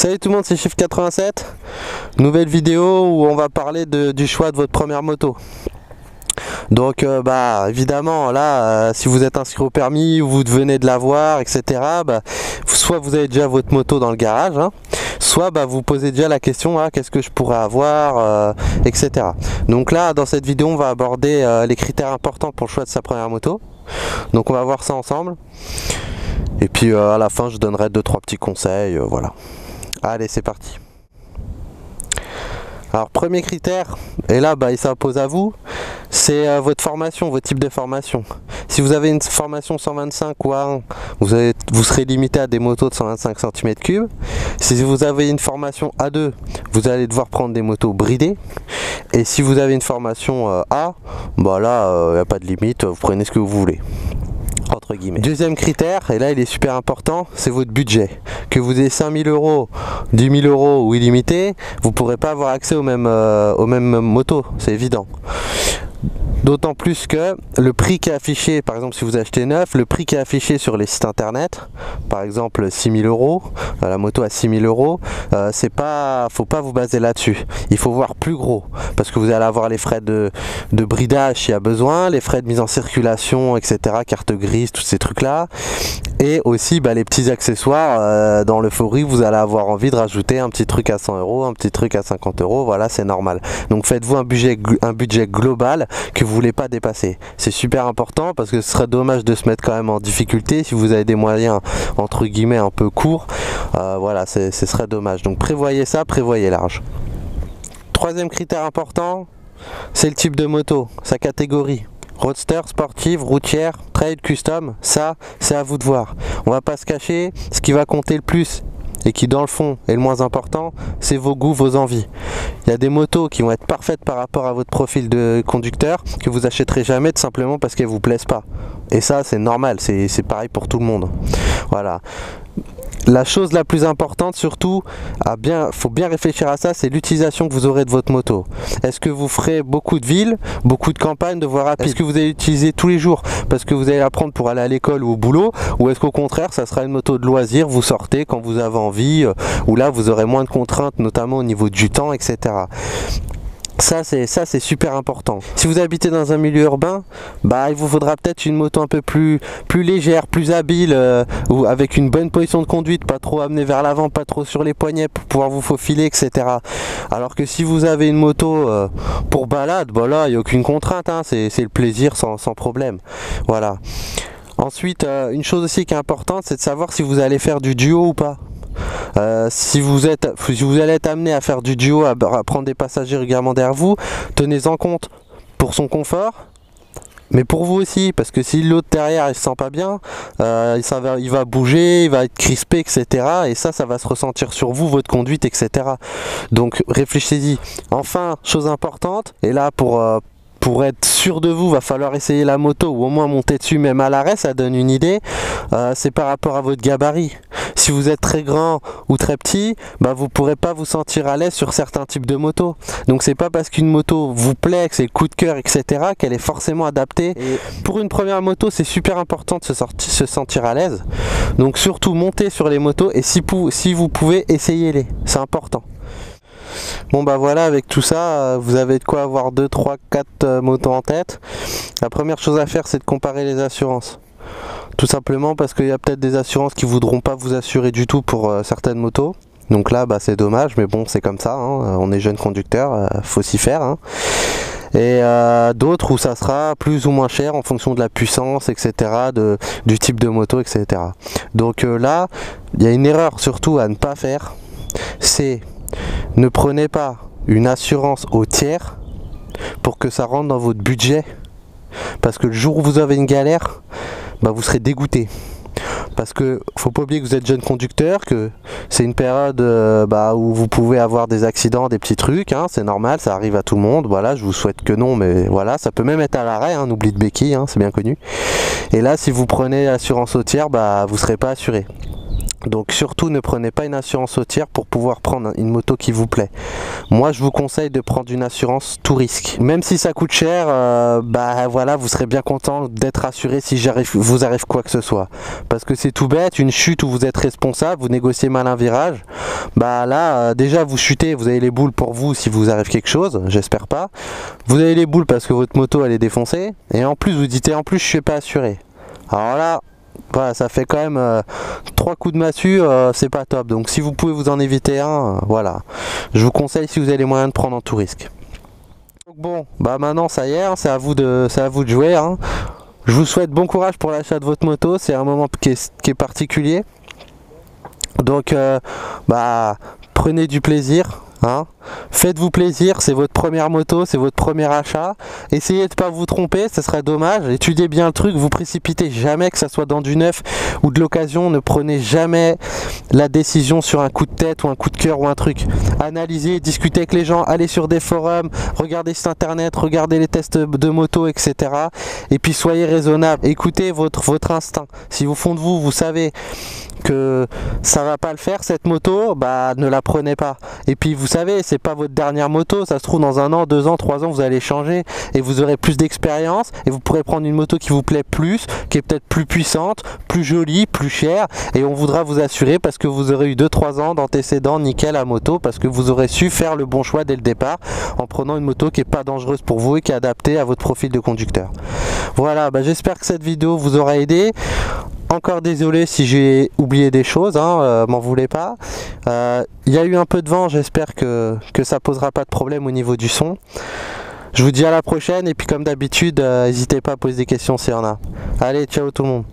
Salut tout le monde, c'est Chiffre87. Nouvelle vidéo où on va parler du choix de votre première moto. Donc évidemment là, si vous êtes inscrit au permis ou vous venez de l'avoir, etc., soit vous avez déjà votre moto dans le garage, hein, soit vous posez déjà la question, qu'est-ce que je pourrais avoir, etc. Donc là, dans cette vidéo, on va aborder les critères importants pour le choix de sa première moto. Donc on va voir ça ensemble. Et puis à la fin, je donnerai 2-3 petits conseils, voilà. Allez, c'est parti. Alors premier critère, et là il s'impose à vous, c'est votre formation, votre type de formation. Si vous avez une formation 125 ou A1, vous serez limité à des motos de 125 cm3. Si vous avez une formation A2, vous allez devoir prendre des motos bridées. Et si vous avez une formation A, là il n'y a pas de limite, vous prenez ce que vous voulez. Entre guillemets. Deuxième critère, et là il est super important, c'est votre budget. Que vous ayez 5000 €, 10 000 € ou illimité, vous ne pourrez pas avoir accès aux mêmes motos, c'est évident. D'autant plus que le prix qui est affiché, par exemple si vous achetez neuf, le prix qui est affiché sur les sites internet, par exemple 6 000 €, la moto à 6 000 €, faut pas vous baser là-dessus. Il faut voir plus gros, parce que vous allez avoir les frais de bridage s'il y a besoin, les frais de mise en circulation, etc., carte grise, tous ces trucs-là, et aussi les petits accessoires. Dans l'euphorie, vous allez avoir envie de rajouter un petit truc à 100 €, un petit truc à 50 €, voilà, c'est normal. Donc faites-vous un budget global que vous voulez pas dépasser. C'est super important parce que ce serait dommage de se mettre quand même en difficulté si vous avez des moyens entre guillemets un peu courts. Voilà, ce serait dommage. Donc prévoyez ça, prévoyez large. Troisième critère important, c'est le type de moto, sa catégorie. Roadster, sportive, routière, trail, custom, ça c'est à vous de voir. On va pas se cacher, ce qui va compter le plus et qui dans le fond est le moins important, c'est vos goûts, vos envies. Il y a des motos qui vont être parfaites par rapport à votre profil de conducteur que vous achèterez jamais tout simplement parce qu'elles vous plaisent pas. Et ça c'est normal, c'est pareil pour tout le monde. Voilà. La chose la plus importante surtout, faut bien réfléchir à ça, c'est l'utilisation que vous aurez de votre moto. Est-ce que vous ferez beaucoup de villes, beaucoup de campagnes, de voies rapides? Est-ce que vous allez l'utiliser tous les jours parce que vous allez la prendre pour aller à l'école ou au boulot? Ou est-ce qu'au contraire, ça sera une moto de loisir, vous sortez quand vous avez envie, où là vous aurez moins de contraintes, notamment au niveau du temps, etc. Ça c'est super important. Si vous habitez dans un milieu urbain, il vous faudra peut-être une moto un peu plus légère, plus habile, ou avec une bonne position de conduite, pas trop amenée vers l'avant, pas trop sur les poignets pour pouvoir vous faufiler, etc. Alors que si vous avez une moto pour balade, là il n'y a aucune contrainte, hein, c'est le plaisir sans problème. Voilà. Ensuite, une chose aussi qui est importante, c'est de savoir si vous allez faire du duo ou pas. Si vous allez être amené à faire du duo, à prendre des passagers régulièrement derrière vous, tenez-en compte pour son confort, mais pour vous aussi, parce que si l'autre derrière il se sent pas bien, il va bouger, il va être crispé, etc. Et ça va se ressentir sur vous, votre conduite, etc. Donc réfléchissez-y. Enfin, chose importante, et là pour être sûr de vous, va falloir essayer la moto ou au moins monter dessus même à l'arrêt, ça donne une idée. C'est par rapport à votre gabarit. Si vous êtes très grand ou très petit, vous ne pourrez pas vous sentir à l'aise sur certains types de motos. Donc c'est pas parce qu'une moto vous plaît, que c'est le coup de cœur, etc., qu'elle est forcément adaptée. Et pour une première moto, c'est super important de se sentir à l'aise. Donc surtout montez sur les motos et si vous pouvez, essayez-les. C'est important. Bon voilà, avec tout ça, vous avez de quoi avoir 2, 3, 4 motos en tête. La première chose à faire, c'est de comparer les assurances. Tout simplement parce qu'il y a peut-être des assurances qui ne voudront pas vous assurer du tout pour certaines motos. Donc là, c'est dommage, mais bon, c'est comme ça, hein. On est jeune conducteur, faut s'y faire, hein. Et d'autres où ça sera plus ou moins cher en fonction de la puissance, etc., du type de moto, etc. Donc là, il y a une erreur surtout à ne pas faire, c'est ne prenez pas une assurance au tiers pour que ça rentre dans votre budget, parce que le jour où vous avez une galère, vous serez dégoûté. Parce que faut pas oublier que vous êtes jeune conducteur, que c'est une période où vous pouvez avoir des accidents, des petits trucs, hein, c'est normal, ça arrive à tout le monde. Voilà, je vous souhaite que non, mais voilà, ça peut même être à l'arrêt, hein, un oubli de béquille, hein, c'est bien connu. Et là, si vous prenez l'assurance au tiers, vous serez pas assuré. Donc surtout ne prenez pas une assurance routière pour pouvoir prendre une moto qui vous plaît. Moi je vous conseille de prendre une assurance tout risque. Même si ça coûte cher, bah voilà, vous serez bien content d'être assuré si vous arrive quoi que ce soit. Parce que c'est tout bête, une chute où vous êtes responsable, vous négociez mal un virage, bah là déjà vous chutez, vous avez les boules pour vous si vous arrive quelque chose, j'espère pas. Vous avez les boules parce que votre moto elle est défoncée, et en plus vous dites en plus je suis pas assuré. Alors là, voilà, ça fait quand même 3 coups de massue, c'est pas top. Donc si vous pouvez vous en éviter un, voilà. Je vous conseille si vous avez les moyens de prendre en tout risque. Donc bon, bah maintenant ça y est, hein, c'est à vous de jouer. Hein. Je vous souhaite bon courage pour l'achat de votre moto, c'est un moment qui est particulier. Donc bah prenez du plaisir. Hein. Faites-vous plaisir, c'est votre première moto, c'est votre premier achat. Essayez de ne pas vous tromper, ce serait dommage. Étudiez bien le truc, vous précipitez jamais, que ça soit dans du neuf ou de l'occasion. Ne prenez jamais la décision sur un coup de tête ou un coup de cœur ou un truc. Analysez, discutez avec les gens, allez sur des forums, regardez sur internet, regardez les tests de moto, etc. Et puis soyez raisonnable, écoutez votre instinct. Si au fond de vous, vous savez que ça va pas le faire cette moto, bah ne la prenez pas. Et puis vous savez, c'est pas votre dernière moto, ça se trouve dans 1 an, 2 ans, 3 ans vous allez changer et vous aurez plus d'expérience et vous pourrez prendre une moto qui vous plaît plus, qui est peut-être plus puissante, plus jolie, plus chère, et on voudra vous assurer parce que vous aurez eu 2-3 ans d'antécédents nickel à moto, parce que vous aurez su faire le bon choix dès le départ en prenant une moto qui est pas dangereuse pour vous et qui est adaptée à votre profil de conducteur. Voilà, bah, j'espère que cette vidéo vous aura aidé. Encore désolé si j'ai oublié des choses, hein, m'en voulez pas. Il y a eu un peu de vent, j'espère que ça posera pas de problème au niveau du son. Je vous dis à la prochaine, et puis comme d'habitude, n'hésitez pas à poser des questions s'il y en a. Allez, ciao tout le monde.